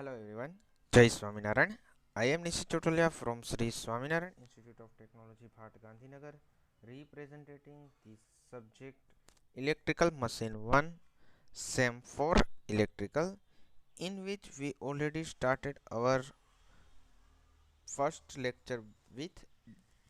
Hello everyone, Jai Swaminarayan. I am Nishi Chotolia from Sri Swaminarayan Institute of Technology, Bhat Gandhinagar, representing the subject Electrical Machine 1, SEM for Electrical, in which we already started our first lecture with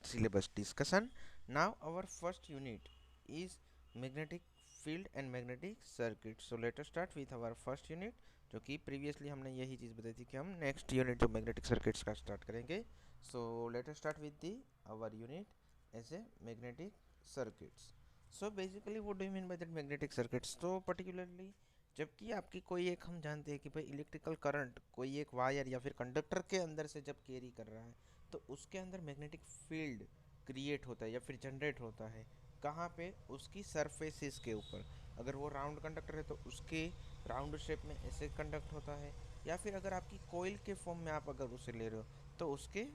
syllabus discussion. Now our first unit is magnetic field and magnetic circuit. So let us start with our first unit, जो कि previously हमने यही चीज़ बताई थी कि हम next unit जो magnetic circuits का स्टार्ट करेंगे. So let us start with the our unit as a magnetic circuits. So basically what do you mean by that magnetic circuits. तो पर्टिकुलरली जबकि आपकी कोई एक, हम जानते हैं कि भाई इलेक्ट्रिकल करंट कोई एक वायर या फिर कंडक्टर के अंदर से जब कैरी कर रहा है तो उसके अंदर मैग्नेटिक फील्ड क्रिएट होता है या फिर जनरेट होता है. कहाँ पे? उसकी सरफेसिस के ऊपर. अगर वो राउंड कंडक्टर है तो उसके राउंड शेप में ऐसे कंडक्ट होता है, या फिर अगर आपकी कोयल के फॉर्म में आप अगर उसे ले रहे हो तो उसके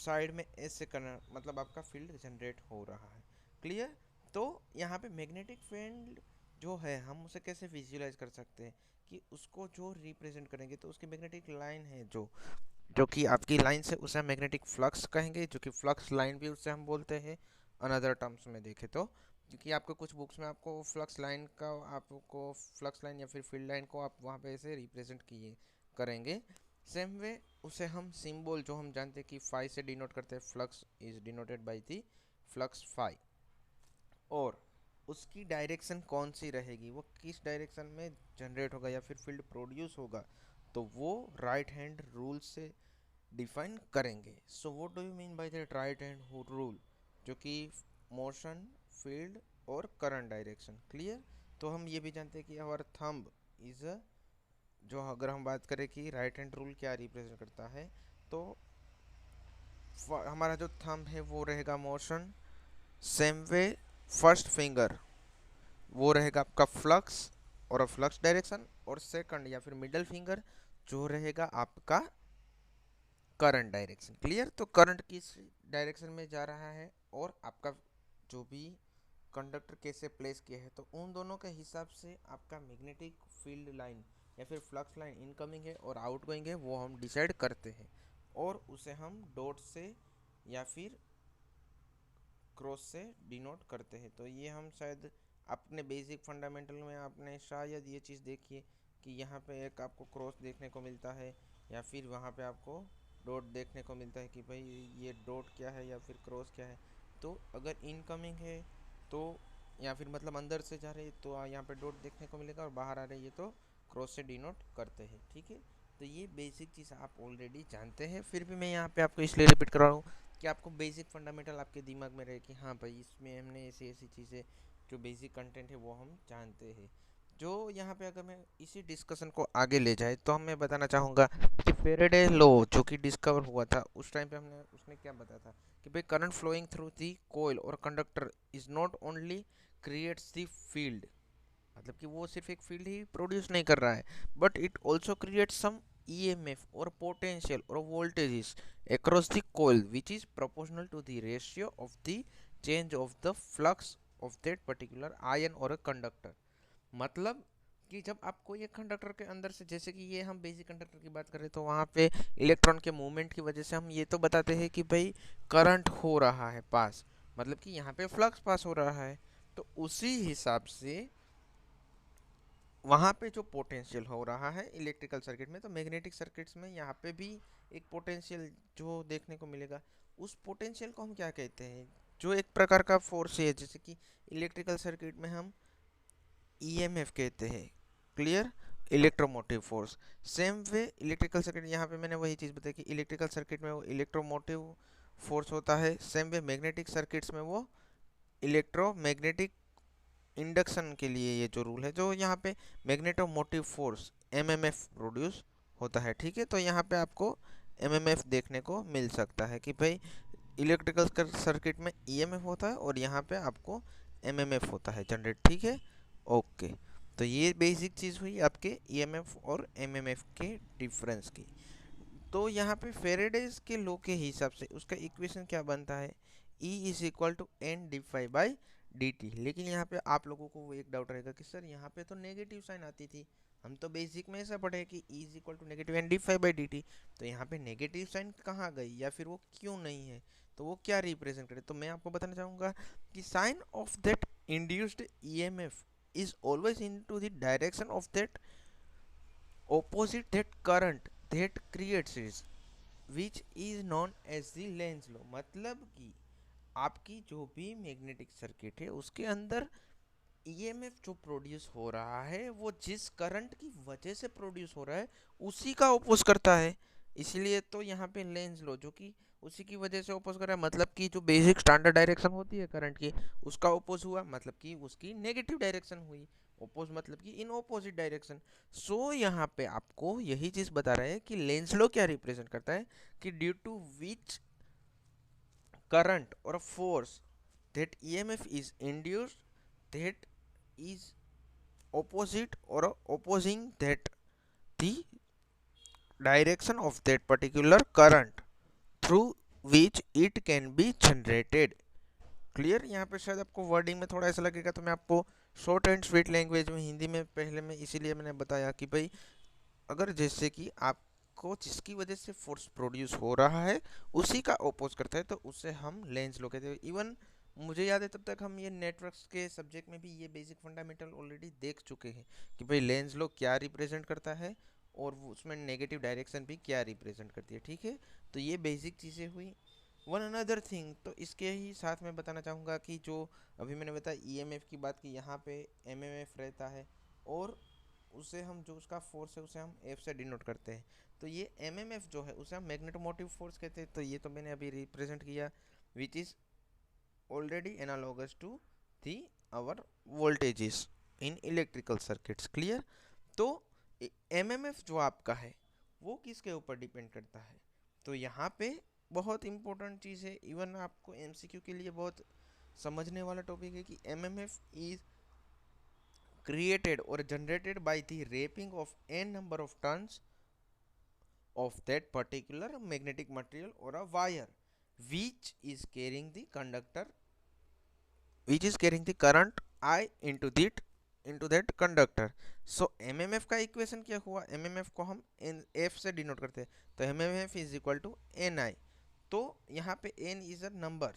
साइड में ऐसे करना, मतलब आपका फील्ड जनरेट हो रहा है. क्लियर? तो यहाँ पे मैग्नेटिक फील्ड जो है हम उसे कैसे विजुअलाइज कर सकते हैं कि उसको जो रिप्रेजेंट करेंगे तो उसकी मैग्नेटिक लाइन है जो जो कि आपकी लाइन से उसे हम मैग्नेटिक फ्लक्स कहेंगे, जो कि फ्लक्स लाइन भी उससे हम बोलते हैं अनदर टर्म्स में देखें तो. क्योंकि आपको कुछ बुक्स में आपको फ्लक्स लाइन का, आपको फ्लक्स लाइन या फिर फील्ड लाइन को आप वहाँ पे ऐसे रिप्रेजेंट किए करेंगे. सेम वे उसे हम सिंबल जो हम जानते हैं कि फाई से डिनोट करते हैं, flux is denoted by the flux phi, और उसकी डायरेक्शन कौन सी रहेगी, वो किस डायरेक्शन में जनरेट होगा या फिर फील्ड प्रोड्यूस होगा, तो वो राइट हैंड रूल से डिफाइन करेंगे. So what do you mean by that right hand rule, जो कि मोशन, फील्ड और करंट डायरेक्शन. क्लियर? तो हम ये भी जानते हैं कि आवर थंब इज अ, जो अगर हम बात करें कि राइट हैंड रूल क्या रिप्रेजेंट करता है, तो हमारा जो थंब है वो रहेगा motion. Same way first finger वो रहेगा आपका फ्लक्स और फ्लक्स डायरेक्शन, और सेकंड या फिर मिडल फिंगर जो रहेगा आपका करंट डायरेक्शन. क्लियर? तो करंट किस डायरेक्शन में जा रहा है और आपका जो भी कंडक्टर कैसे प्लेस किया है, तो उन दोनों के हिसाब से आपका मैग्नेटिक फील्ड लाइन या फिर फ्लक्स लाइन इनकमिंग है और आउटगोइंग है वो हम डिसाइड करते हैं, और उसे हम डॉट से या फिर क्रॉस से डिनोट करते हैं. तो ये हम शायद अपने बेसिक फंडामेंटल में आपने शायद ये चीज़ देखी है कि यहाँ पे एक आपको क्रॉस देखने को मिलता है या फिर वहाँ पे आपको डॉट देखने को मिलता है कि भाई ये डॉट क्या है या फिर क्रॉस क्या है. तो अगर इनकमिंग है तो, या फिर मतलब अंदर से जा रहे हैं तो यहाँ पे डॉट देखने को मिलेगा, और बाहर आ रही है तो क्रॉस से डिनोट करते हैं. ठीक है? तो ये बेसिक चीज़ आप ऑलरेडी जानते हैं, फिर भी मैं यहाँ पे आपको इसलिए रिपीट कर रहा हूँ कि आपको बेसिक फंडामेंटल आपके दिमाग में रहे कि हाँ भाई इसमें हमने ऐसी ऐसी चीज़ें, जो बेसिक कंटेंट है वो हम जानते हैं. जो यहाँ पे अगर मैं इसी डिस्कशन को आगे ले जाए तो हम मैं बताना चाहूँगा कि फेरेडे लॉ जो कि डिस्कवर हुआ था उस टाइम पे हमने, उसने क्या बताया था कि भाई करंट फ्लोइंग थ्रू दी कोयल और conductor is not only creates the field, मतलब कि वो सिर्फ एक फील्ड ही प्रोड्यूस नहीं कर रहा है, but it also create some EMF और पोटेंशियल और voltages across the coil which is proportional to the ratio of the change of the flux of that particular ion or a conductor. मतलब कि जब आप कोई एक कंडक्टर के अंदर से, जैसे कि ये हम बेसिक कंडक्टर की बात करें तो वहाँ पे इलेक्ट्रॉन के मूवमेंट की वजह से हम ये तो बताते हैं कि भाई करंट हो रहा है पास, मतलब कि यहाँ पे फ्लक्स पास हो रहा है. तो उसी हिसाब से वहाँ पे जो पोटेंशियल हो रहा है इलेक्ट्रिकल सर्किट में, तो मैग्नेटिक सर्किट्स में यहाँ पे भी एक पोटेंशियल जो देखने को मिलेगा, उस पोटेंशियल को हम क्या कहते हैं, जो एक प्रकार का फोर्स है, जैसे कि इलेक्ट्रिकल सर्किट में हम ईएमएफ कहते हैं. Clear? Electromotive force. Same way electrical circuit, यहाँ पे मैंने वही चीज़ बताई कि इलेक्ट्रिकल सर्किट में वो इलेक्ट्रोमोटिव फोर्स होता है. सेम वे मैग्नेटिक सर्किट्स में वो इलेक्ट्रोमैग्नेटिक इंडक्शन के लिए ये जो रूल है, जो यहाँ पे मैग्नेटोमोटिव फोर्स एमएमएफ प्रोड्यूस होता है. ठीक है? तो यहाँ पे आपको एमएमएफ देखने को मिल सकता है कि भाई इलेक्ट्रिकल सर्किट में ईएमएफ होता है और यहाँ पे आपको एमएमएफ होता है जनरेट. ठीक है? ओके. तो ये बेसिक चीज़ हुई आपके ईएमएफ और एमएमएफ के डिफरेंस की. तो यहाँ पे फेरेडेज के लॉ के हिसाब से उसका इक्वेशन क्या बनता है, E is equal to N D phi by D T. लेकिन यहाँ पे आप लोगों को वो एक डाउट रहेगा कि सर यहाँ पे तो नेगेटिव साइन आती थी हम तो बेसिक में ऐसा पढ़े कि E is equal to negative N D phi by D T. तो यहाँ पे नेगेटिव साइन कहाँ गई या फिर वो क्यों नहीं है, तो वो क्या रिप्रेजेंट करे, तो मैं आपको बताना चाहूँगा कि sign of that induced EMF is always into the direction of that opposite that current that creates it, which is known as the Lenz law। मतलब कि आपकी जो भी मैग्नेटिक सर्किट है उसके अंदर ईएमएफ जो प्रोड्यूस हो रहा है वो जिस करंट की वजह से प्रोड्यूस हो रहा है उसी का ओपोज करता है। इसलिए तो यहाँ पे लेंज लो जो कि उसी की वजह से ओपोज कर रहा है, मतलब कि जो बेसिक स्टैंडर्ड डायरेक्शन होती है करंट की उसका ओपोज हुआ, मतलब कि उसकी नेगेटिव डायरेक्शन हुई। ओपोज मतलब कि इन ऑपोजिट डायरेक्शन। सो यहाँ पे आपको यही चीज बता रहा है कि लेंज लो क्या रिप्रेजेंट करता है कि ड्यू टू विच करंट और force that EMF is induced that is opposite or opposing that the direction of that particular current through which it can be generated। Clear. यहाँ पे शायद आपको wording में थोड़ा ऐसा लगेगा, तो मैं आपको शॉर्ट एंड स्वीट लैंग्वेज में हिंदी में पहले में इसीलिए मैंने बताया कि भाई अगर जैसे कि आपको जिसकी वजह से फोर्स प्रोड्यूस हो रहा है उसी का ओपोज करता है तो उसे हम लेंस लो कहते हैं। इवन मुझे याद है तब तक हम ये नेटवर्क्स के सब्जेक्ट में भी ये बेसिक फंडामेंटल ऑलरेडी देख चुके हैं कि भाई लेंस लो क्या रिप्रेजेंट करता है और उसमें नेगेटिव डायरेक्शन भी क्या रिप्रेजेंट करती है। ठीक है, तो ये बेसिक चीज़ें हुई। वन अनदर थिंग, तो इसके ही साथ मैं बताना चाहूँगा कि जो अभी मैंने बताया ईएमएफ की बात की, यहाँ पे एमएमएफ रहता है और उसे हम जो उसका फोर्स है उसे हम एफ से डिनोट करते हैं। तो ये एमएमएफ जो है उसे हम मैग्नेटोमोटिव फोर्स कहते हैं। तो ये तो मैंने अभी रिप्रेजेंट किया which is already analogous to the our voltages in electrical circuits. Clear. तो एमएमएफ जो आपका है वो किसके ऊपर डिपेंड करता है, तो यहाँ पे बहुत इंपॉर्टेंट चीज़ है, इवन आपको एमसीक्यू के लिए बहुत समझने वाला टॉपिक है कि MMF is created or generated by the wrapping of n number of turns of that particular magnetic material or a wire which is carrying the conductor which is carrying the current I into that conductor। so mmf का equation क्या हुआ, mmf को हम f से denote करते हैं, तो mmf is equal to ni। तो यहाँ पे n इज अ नंबर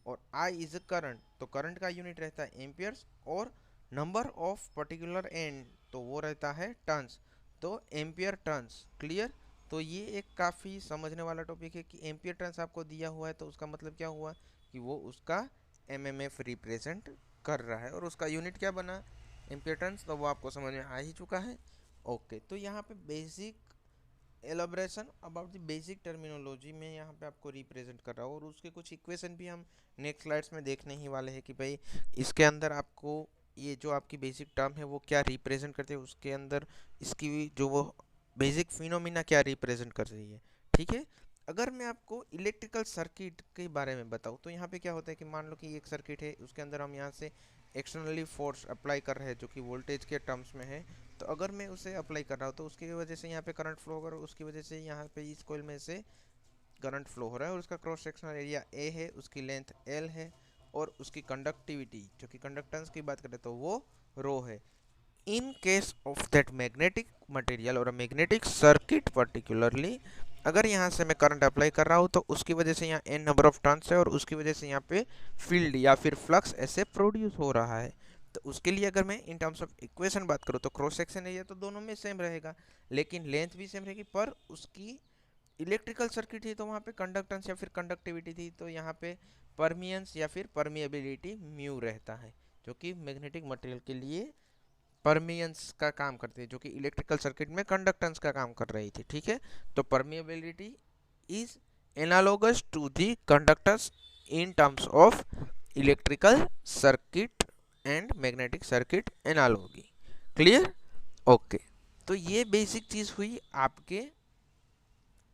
और I इज अ करंट, तो करंट का यूनिट रहता है एम्पियर्स और नंबर ऑफ पर्टिकुलर एन तो वो रहता है टर्न्स, तो एम्पियर टर्न्स। क्लियर। तो ये एक काफ़ी समझने वाला टॉपिक है कि एम्पियर टर्न्स आपको दिया हुआ है तो उसका मतलब क्या हुआ कि वो उसका एमएमएफ रिप्रेजेंट कर रहा है और उसका यूनिट क्या बना एम्पियर टर्न्स, तो वो आपको समझ में आ ही चुका है। ओके, तो यहाँ पे basic elaboration about the basic terminology में यहाँ पे आपको रिप्रेजेंट कर रहा हूँ और उसके कुछ इक्वेशन भी हम नेक्स्ट स्लाइड्स में देखने ही वाले हैं कि भाई इसके अंदर आपको ये जो आपकी बेसिक टर्म है वो क्या रिप्रेजेंट करते हैं, उसके अंदर इसकी जो वो बेसिक फिनोमिना क्या रिप्रेजेंट कर रही है। ठीक है। अगर मैं आपको इलेक्ट्रिकल सर्किट के बारे में बताऊँ तो यहाँ पे क्या होता है कि मान लो कि एक सर्किट है उसके अंदर हम यहाँ से एक्सटर्नली फोर्स अप्लाई कर रहे हैं जो कि वोल्टेज के टर्म्स में है। तो अगर मैं उसे अप्लाई कर रहा हूँ तो उसकी वजह से यहाँ पे करंट फ्लो होगा और उसकी वजह से यहाँ पे इस कोयल में से करंट फ्लो हो रहा है और उसका क्रॉस सेक्शनल एरिया ए है, उसकी लेंथ एल है और उसकी कंडक्टिविटी जो कि कंडक्टेंस की बात करें तो वो रो है। In case of that magnetic material और मैग्नेटिक सर्किट पर्टिकुलरली अगर यहाँ से मैं करंट अप्लाई कर रहा हूँ तो उसकी वजह से यहाँ एन नंबर ऑफ टर्न्स है और उसकी वजह से यहाँ पे फील्ड या फिर फ्लक्स ऐसे प्रोड्यूस हो रहा है। तो उसके लिए अगर मैं इन टर्म्स ऑफ इक्वेशन बात करूँ तो क्रॉस सेक्शन एरिया तो दोनों में सेम रहेगा लेकिन लेंथ भी सेम रहेगी, पर उसकी इलेक्ट्रिकल सर्किट थी तो वहाँ पे कंडक्टेंस या फिर कंडक्टिविटी थी तो यहाँ पे परमियंस या फिर परमिएबिलिटी म्यू रहता है जो कि मैग्नेटिक मटेरियल के लिए परमियंस का काम करती है जो कि इलेक्ट्रिकल सर्किट में कंडक्टेंस का काम कर रही थी। ठीक है, तो permeability is analogous to the conductors in terms of electrical circuit and magnetic circuit analogy. Clear. Okay, तो ये बेसिक चीज़ हुई आपके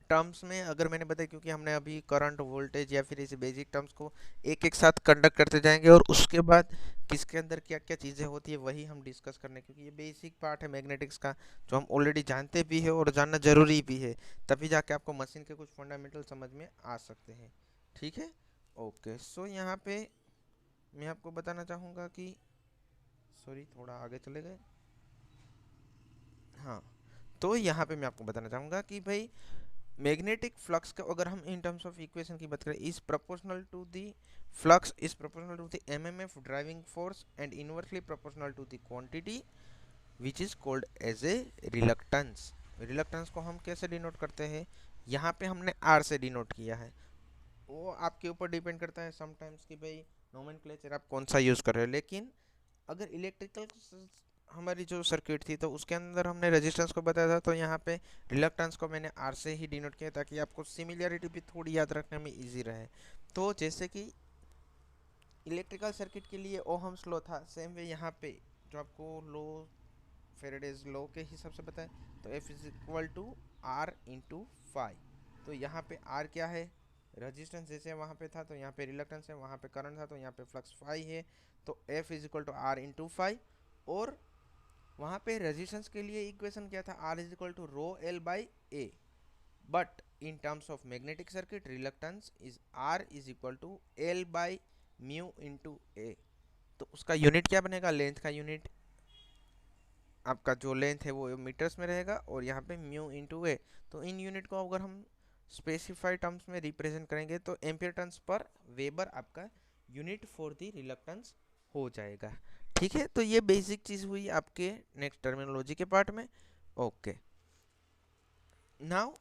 टर्म्स में। अगर मैंने बताया क्योंकि हमने अभी करंट वोल्टेज या फिर इस बेसिक टर्म्स को एक एक साथ कंडक्ट करते जाएंगे और उसके बाद किसके अंदर क्या क्या चीज़ें होती है वही हम डिस्कस करने, क्योंकि ये बेसिक पार्ट है मैग्नेटिक्स का जो हम ऑलरेडी जानते भी है और जानना जरूरी भी है, तभी जाके आपको मशीन के कुछ फंडामेंटल समझ में आ सकते हैं। ठीक है। ओके, सो यहाँ पे मैं आपको बताना चाहूँगा कि सॉरी थोड़ा आगे चले गए। हाँ, तो यहाँ पे मैं आपको बताना चाहूँगा कि भाई मैग्नेटिक फ्लक्स का अगर हम इन टर्म्स ऑफ इक्वेशन की बात करें, is proportional to the flux is proportional to the MMF driving force and inversely proportional to the quantity which is called as a reluctance. Reluctance को हम कैसे डिनोट करते हैं, यहाँ पे हमने आर से डिनोट किया है। वो आपके ऊपर डिपेंड करता है समटाइम्स कि भाई नोमेनक्लेचर आप कौन सा यूज़ कर रहे हो, लेकिन अगर इलेक्ट्रिकल हमारी जो सर्किट थी तो उसके अंदर हमने रेजिस्टेंस को बताया था, तो यहाँ पे रिलक्टेंस को मैंने आर से ही डिनोट किया ताकि आपको सिमिलरिटी भी थोड़ी याद रखने में इजी रहे। तो जैसे कि इलेक्ट्रिकल सर्किट के लिए ओहम्स लॉ था, सेम वे यहाँ पे जो आपको लो फेरेडेज लॉ के हिसाब से बताए, तो F is equal to R into five. तो यहाँ पे आर क्या है, रेजिस्टेंस जैसे वहाँ पे था तो यहाँ पे रिलक्टेंस है, वहाँ पे करंट था तो यहाँ पे फ्लक्स फाइव है, तो F is equal to R into five. और वहाँ पे रेजिस्टेंस के लिए इक्वेशन क्या था, R is equal to rho L by A, but in terms of magnetic circuit reluctance is R is equal to L by mu into A. तो उसका unit क्या बनेगा, लेंथ का यूनिट आपका जो लेंथ है वो मीटर्स में रहेगा और यहाँ पे म्यू इंटू ए। तो इन यूनिट को अगर हम स्पेसिफाइड टर्म्स में रिप्रेजेंट करेंगे तो एम्पियर टर्न्स पर वेबर आपका यूनिट फॉर द रिलक्टेंस हो जाएगा। ठीक है, तो ये बेसिक चीज़ हुई आपके नेक्स्ट टर्मिनोलॉजी के पार्ट में। ओके, नाउ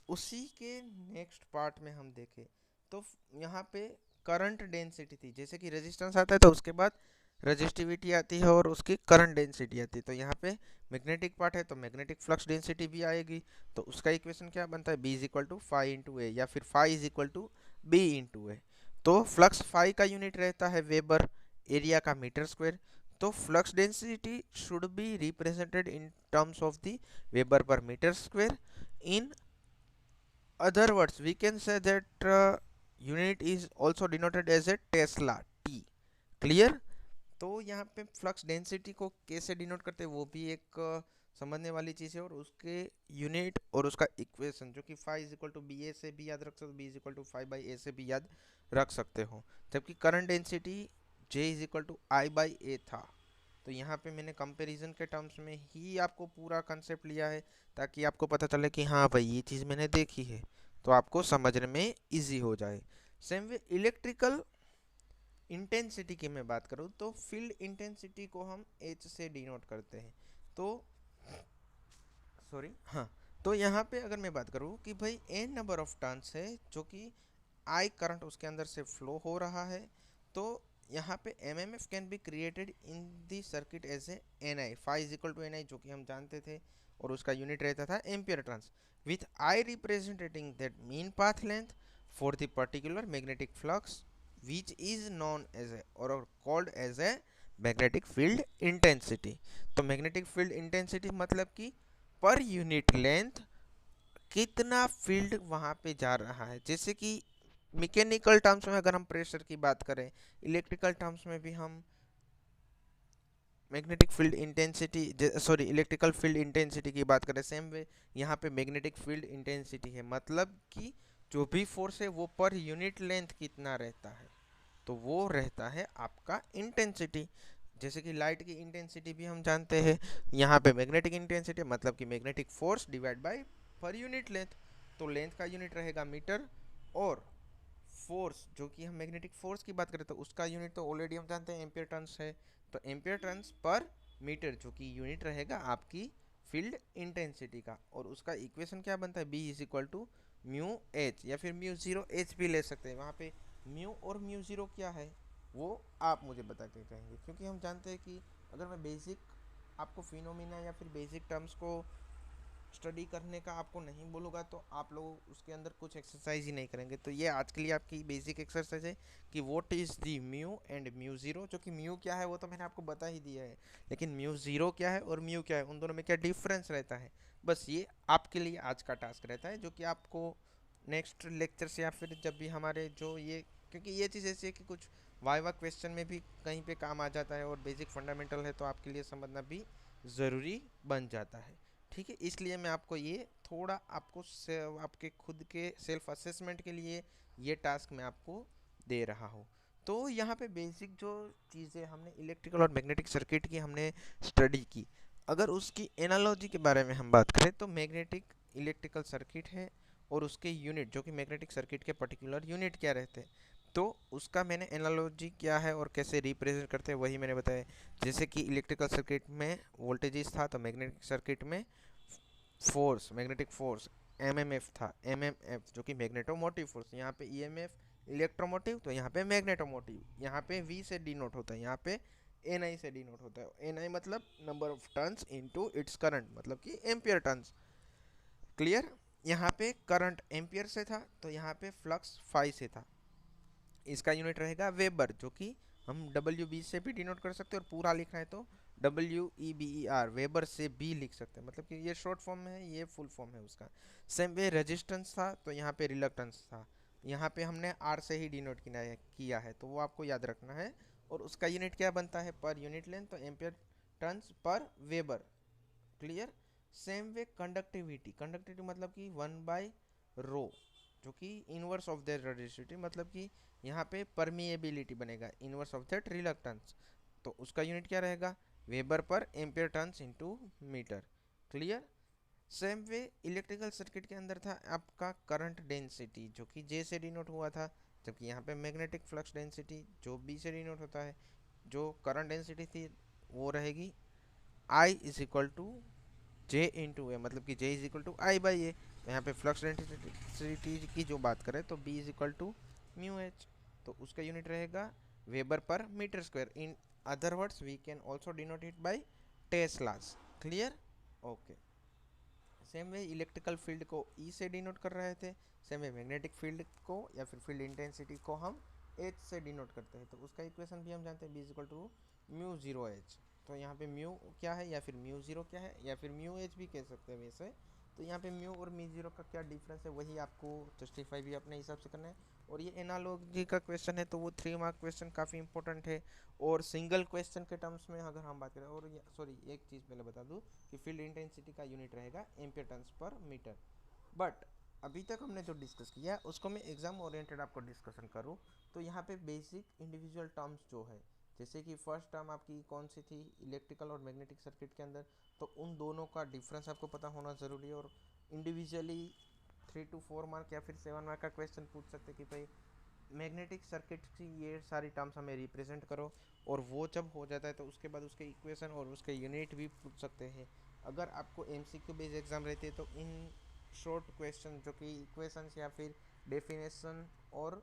उसी के नेक्स्ट पार्ट में हम देखें तो यहाँ पे करंट डेंसिटी थी, जैसे कि रेजिस्टेंस आता है तो उसके बाद रेजिस्टिविटी आती है और उसकी करंट डेंसिटी आती है। तो यहाँ पे मैग्नेटिक पार्ट है तो मैग्नेटिक फ्लक्स डेंसिटी भी आएगी। तो उसका इक्वेशन क्या बनता है, B is equal to five into A या फिर five is equal to B into A. तो फ्लक्स फाइव का यूनिट रहता है वेबर, एरिया का मीटर स्क्वायर। तो flux density should be represented in terms of the weber per metre square. In other words we can say that unit is also denoted as a Tesla T। Clear, तो यहाँ पे flux density को कैसे denote करते हैं वो भी एक समझने वाली चीज़ है, और उसके यूनिट और उसका इक्वेशन जो कि five is equal to B A से भी याद रख सकते हो, B is equal to five by A से भी याद रख सकते हो। जबकि current density J is equal to I by A था। तो यहाँ पे मैंने कंपैरिजन के टर्म्स में ही आपको पूरा कंसेप्ट लिया है ताकि आपको पता चले कि हाँ भाई ये चीज़ मैंने देखी है, तो आपको समझने में इजी हो जाए। सेम वे इलेक्ट्रिकल इंटेंसिटी की मैं बात करूँ तो फील्ड इंटेंसिटी को हम एच से डिनोट करते हैं। तो सॉरी, हाँ, तो यहाँ पे अगर मैं बात करूँ कि भाई एन नंबर ऑफ टर्न्स है जो कि आई करंट उसके अंदर से फ्लो हो रहा है, तो यहाँ पे M M F can be created in the circuit as a N I, five is equal to N I जो कि हम जानते थे, और उसका यूनिट रहता था ampere turns, with I representing that mean path length for the particular magnetic flux which is known as a or called as a magnetic field intensity. तो मैग्नेटिक फील्ड इंटेंसिटी मतलब कि पर यूनिट लेंथ कितना field वहाँ पे जा रहा है। जैसे कि मैकेनिकल टर्म्स में अगर हम प्रेशर की बात करें, इलेक्ट्रिकल टर्म्स में भी हम magnetic field intensity sorry electrical field intensity की बात करें, सेम वे यहाँ पे मैग्नेटिक फील्ड इंटेंसिटी है, मतलब कि जो भी फोर्स है वो पर यूनिट लेंथ कितना रहता है, तो वो रहता है आपका इंटेंसिटी। जैसे कि लाइट की इंटेंसिटी भी हम जानते हैं, यहाँ पे मैग्नेटिक इंटेंसिटी मतलब कि magnetic force divide by per unit length. तो लेंथ का यूनिट रहेगा मीटर, और फोर्स जो कि हम मैग्नेटिक फोर्स की बात करें तो उसका यूनिट तो ऑलरेडी हम जानते हैं एम्पियर टर्न्स है। तो एम्पियर टर्न्स पर मीटर जो कि यूनिट रहेगा आपकी फील्ड इंटेंसिटी का, और उसका इक्वेशन क्या बनता है, B is equal to mu H या फिर म्यू जीरो एच भी ले सकते हैं। वहाँ पे म्यू और म्यू जीरो क्या है वो आप मुझे बता के कहेंगे, क्योंकि हम जानते हैं कि अगर मैं बेसिक आपको फिनोमिना या फिर बेसिक टर्म्स को स्टडी करने का आपको नहीं बोलूँगा तो आप लोग उसके अंदर कुछ एक्सरसाइज ही नहीं करेंगे। तो ये आज के लिए आपकी बेसिक एक्सरसाइज है कि what is the mu and mu zero. जो कि म्यू क्या है वो तो मैंने आपको बता ही दिया है, लेकिन म्यू ज़ीरो क्या है और म्यू क्या है, उन दोनों में क्या डिफरेंस रहता है, बस ये आपके लिए आज का टास्क रहता है, जो कि आपको नेक्स्ट लेक्चर से या फिर जब भी हमारे जो ये, क्योंकि ये चीज़ ऐसी है कि कुछ वाइवा क्वेश्चन में भी कहीं पे काम आ जाता है और बेसिक फंडामेंटल है तो आपके लिए समझना भी ज़रूरी बन जाता है। ठीक है, इसलिए मैं आपको ये थोड़ा आपको आपके खुद के सेल्फ असेसमेंट के लिए ये टास्क मैं आपको दे रहा हूँ। तो यहाँ पे बेसिक जो चीज़ें हमने इलेक्ट्रिकल और मैग्नेटिक सर्किट की हमने स्टडी की, अगर उसकी एनालॉजी के बारे में हम बात करें तो मैग्नेटिक इलेक्ट्रिकल सर्किट है और उसके यूनिट जो कि मैग्नेटिक सर्किट के पर्टिकुलर यूनिट क्या रहते हैं, तो उसका मैंने एनालॉजी क्या है और कैसे रिप्रेजेंट करते हैं वही मैंने बताया। जैसे कि इलेक्ट्रिकल सर्किट में वोल्टेजेस था, तो मैग्नेटिक सर्किट में फोर्स, मैग्नेटिक फोर्स एमएमएफ था, एमएमएफ जो कि मैग्नेटोमोटिव फोर्स। यहाँ पे ईएमएफ इलेक्ट्रोमोटिव, तो यहाँ पे मैग्नेटोमोटिव। यहाँ पे वी से डिनोट होता है, यहाँ पे एन आई से डिनोट होता है। एन आई मतलब number of turns into its current, मतलब कि एम्पियर टर्न्स। क्लियर। यहाँ पे करंट एम्पियर से था, तो यहाँ पे फ्लक्स फाई से था। इसका यूनिट रहेगा वेबर, जो कि हम डब्ल्यू बी से भी डिनोट कर सकते हैं, और पूरा लिखना है तो WEBER वेबर से भी लिख सकते हैं, मतलब कि ये शॉर्ट फॉर्म में है, ये फुल फॉर्म है उसका। सेम वे रेजिस्टेंस था, तो यहाँ पे रिलक्टेंस था। यहाँ पे हमने R से ही डिनोट किया है, तो वो आपको याद रखना है। और उसका यूनिट क्या बनता है पर यूनिट लेंथ, तो एम्पियर टर्न्स पर वेबर। क्लियर। सेम वे कंडक्टिविटी, कंडक्टिविटी मतलब कि 1/ρ, जो कि इनवर्स ऑफ दैट रेजिस्टिविटी, मतलब कि यहाँ पे परमिएबिलिटी बनेगा इनवर्स ऑफ दैट रिलक्टेंस। तो उसका यूनिट क्या रहेगा, weber per ampere turns into meter. Clear. Same way electrical circuit के अंदर था आपका करंट डेंसिटी, जो कि J से डिनोट हुआ था, जबकि यहाँ पे मैग्नेटिक फ्लक्स डेंसिटी जो B से डिनोट होता है। जो करंट डेंसिटी थी वो रहेगी I is equal to J into A, मतलब कि J is equal to I by A. तो यहाँ पे फ्लक्स डेंसिटी की जो बात करें तो B is equal to mu H, तो उसका यूनिट रहेगा weber per metre square. In other words we can also denote it by teslas. Clear. Okay. Same way electrical field को E से डिनोट कर रहे थे, सेम वे मैग्नेटिक फील्ड को या फिर फील्ड इंटेंसिटी को हम H से डिनोट करते हैं। तो उसका इक्वेशन भी हम जानते हैं, B is equal to mu zero H. तो यहाँ पे म्यू क्या है या फिर म्यू जीरो क्या है या फिर म्यू एच भी कह सकते हैं वैसे। तो यहाँ पे म्यू और म्यू जीरो का क्या डिफरेंस है वही आपको जस्टिफाई भी अपने हिसाब से करना है। और ये एनालॉजी का क्वेश्चन है, तो वो 3 मार्क क्वेश्चन काफ़ी इंपॉर्टेंट है। और सिंगल क्वेश्चन के टर्म्स में अगर हम बात करें, और सॉरी एक चीज़ पहले बता दूँ कि फील्ड इंटेंसिटी का यूनिट रहेगा ampere turns per meter. But अभी तक हमने जो डिस्कस किया उसको मैं एग्जाम ओरिएंटेड आपको डिस्कशन करूँ, तो यहाँ पे बेसिक इंडिविजुअल टर्म्स जो है, जैसे कि फर्स्ट टर्म आपकी कौन सी थी इलेक्ट्रिकल और मैग्नेटिक सर्किट के अंदर, तो उन दोनों का डिफरेंस आपको पता होना ज़रूरी है। और इंडिविजुअली 3 to 4 मार्क या फिर 7 मार्क का क्वेश्चन पूछ सकते कि भाई मैग्नेटिक सर्किट की ये सारी टर्म्स हमें रिप्रेजेंट करो। और वो जब हो जाता है तो उसके बाद उसके इक्वेशन और उसके यूनिट भी पूछ सकते हैं। अगर आपको MCQ बेस्ड एग्जाम रहती है तो इन शॉर्ट क्वेश्चन जो कि इक्वेशंस या फिर डेफिनेशन और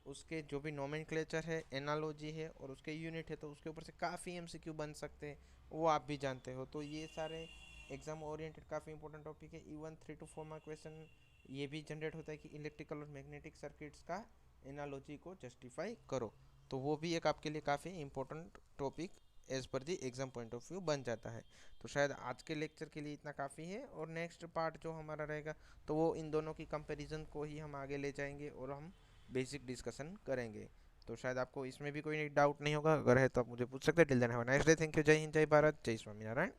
उसके जो भी नोमेनक्लेचर है, एनालॉजी है और उसके यूनिट है, तो उसके ऊपर से काफ़ी MCQ बन सकते हैं, वो आप भी जानते हो। तो ये सारे एग्जाम ओरिएंटेड काफ़ी इंपॉर्टेंट टॉपिक है। इवन 3 to 4 मार्क क्वेश्चन ये भी जनरेट होता है कि इलेक्ट्रिकल और मैग्नेटिक सर्किट्स का एनालॉजी को जस्टिफाई करो, तो वो भी एक आपके लिए काफ़ी important topic as per the exam point of view बन जाता है। तो शायद आज के लेक्चर के लिए इतना काफ़ी है, और नेक्स्ट पार्ट जो हमारा रहेगा तो वो इन दोनों की कंपैरिजन को ही हम आगे ले जाएंगे और हम बेसिक डिस्कशन करेंगे। तो शायद आपको इसमें भी कोई डाउट नहीं होगा, अगर है तो आप मुझे पूछ सकते हैं। Till then have a nice day, thank you, जय हिंद, जय भारत, जय स्वामीनारायण।